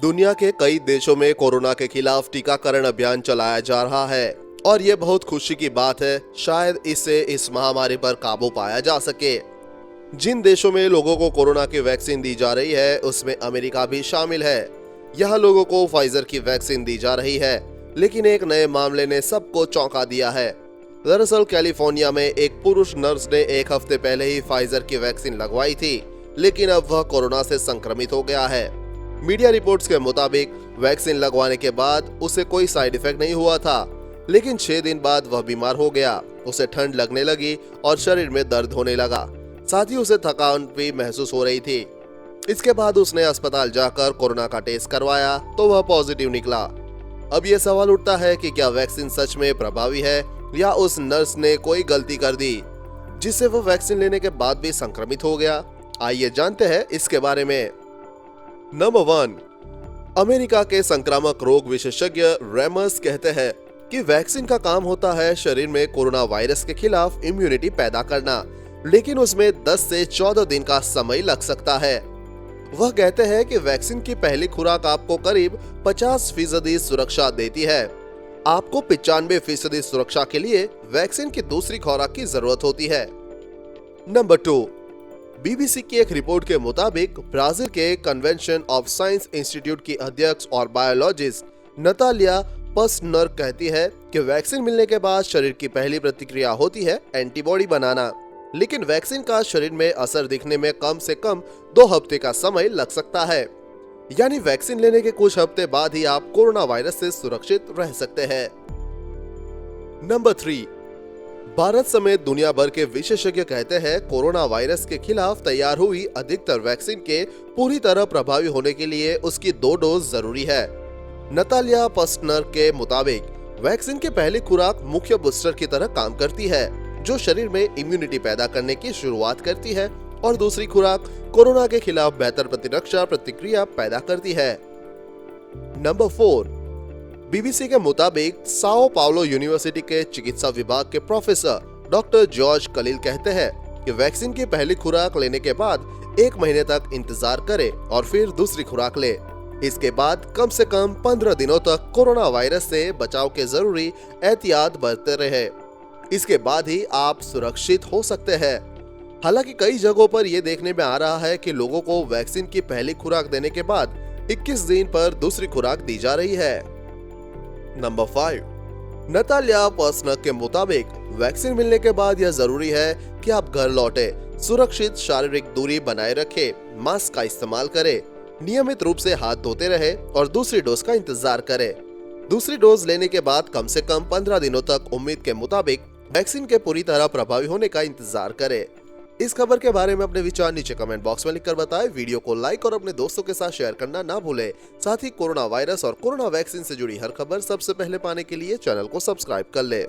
दुनिया के कई देशों में कोरोना के खिलाफ टीकाकरण अभियान चलाया जा रहा है और ये बहुत खुशी की बात है। शायद इससे इस महामारी पर काबू पाया जा सके। जिन देशों में लोगों को कोरोना की वैक्सीन दी जा रही है उसमें अमेरिका भी शामिल है। यहाँ लोगों को फाइजर की वैक्सीन दी जा रही है, लेकिन एक नए मामले ने सबको चौंका दिया है। दरअसल कैलिफोर्निया में एक पुरुष नर्स ने एक हफ्ते पहले ही फाइजर की वैक्सीन लगवाई थी, लेकिन अब वह कोरोना से संक्रमित हो गया है। मीडिया रिपोर्ट्स के मुताबिक वैक्सीन लगवाने के बाद उसे कोई साइड इफेक्ट नहीं हुआ था, लेकिन 6 दिन बाद वह बीमार हो गया। उसे ठंड लगने लगी और शरीर में दर्द होने लगा। साथ ही उसे थकान भी महसूस हो रही थी। इसके बाद उसने अस्पताल जाकर कोरोना का टेस्ट करवाया तो वह पॉजिटिव निकला। अब ये सवाल उठता है कि क्या वैक्सीन सच में प्रभावी है या उस नर्स ने कोई गलती कर दी जिससे वह वैक्सीन लेने के बाद भी संक्रमित हो गया। आइए जानते हैं इसके बारे में। नंबर 1, अमेरिका के संक्रामक रोग विशेषज्ञ रेमस कहते हैं कि वैक्सीन का काम होता है शरीर में कोरोना वायरस के खिलाफ इम्यूनिटी पैदा करना, लेकिन उसमें 10 से 14 दिन का समय लग सकता है। वह कहते हैं कि वैक्सीन की पहली खुराक आपको करीब 50% सुरक्षा देती है। आपको 95% सुरक्षा के लिए वैक्सीन की दूसरी खुराक की जरूरत होती है। नंबर 2, बीबीसी की एक रिपोर्ट के मुताबिक ब्राजील के कन्वेंशन ऑफ साइंस इंस्टीट्यूट की अध्यक्ष और बायोलॉजिस्ट नतालिया पस्टनर कहती है कि वैक्सीन मिलने के बाद शरीर की पहली प्रतिक्रिया होती है एंटीबॉडी बनाना, लेकिन वैक्सीन का शरीर में असर दिखने में कम से कम 2 हफ्ते का समय लग सकता है। यानी वैक्सीन लेने के कुछ हफ्ते बाद ही आप कोरोना वायरस से सुरक्षित रह सकते हैं। नंबर 3, भारत समेत दुनिया भर के विशेषज्ञ कहते हैं कोरोना वायरस के खिलाफ तैयार हुई अधिकतर वैक्सीन के पूरी तरह प्रभावी होने के लिए उसकी 2 डोज जरूरी है। नतालिया पस्टनर के मुताबिक वैक्सीन की पहली खुराक मुख्य बूस्टर की तरह काम करती है, जो शरीर में इम्यूनिटी पैदा करने की शुरुआत करती है, और दूसरी खुराक कोरोना के खिलाफ बेहतर प्रतिरक्षा प्रतिक्रिया पैदा करती है। नंबर 4, बीबीसी के मुताबिक साओ पाउलो यूनिवर्सिटी के चिकित्सा विभाग के प्रोफेसर डॉक्टर जॉर्ज कलील कहते हैं कि वैक्सीन की पहली खुराक लेने के बाद 1 महीने तक इंतजार करें और फिर दूसरी खुराक ले। इसके बाद कम से कम 15 दिनों तक कोरोना वायरस से बचाव के जरूरी एहतियात बरतते रहे। इसके बाद ही आप सुरक्षित हो सकते हैं। हालांकि कई जगहों पर यह देखने में आ रहा है कि लोगों को वैक्सीन की पहली खुराक देने के बाद 21 दिन पर दूसरी खुराक दी जा रही है। नंबर 5, नतालिया पस्टनर के मुताबिक वैक्सीन मिलने के बाद यह जरूरी है कि आप घर लौटे, सुरक्षित शारीरिक दूरी बनाए रखें, मास्क का इस्तेमाल करें, नियमित रूप से हाथ धोते रहे और दूसरी डोज का इंतजार करें। दूसरी डोज लेने के बाद कम से कम 15 दिनों तक उम्मीद के मुताबिक वैक्सीन के पूरी तरह प्रभावी होने का इंतजार करें। इस खबर के बारे में अपने विचार नीचे कमेंट बॉक्स में लिखकर बताएं। वीडियो को लाइक और अपने दोस्तों के साथ शेयर करना ना भूलें। साथ ही कोरोना वायरस और कोरोना वैक्सीन से जुड़ी हर खबर सबसे पहले पाने के लिए चैनल को सब्सक्राइब कर लें।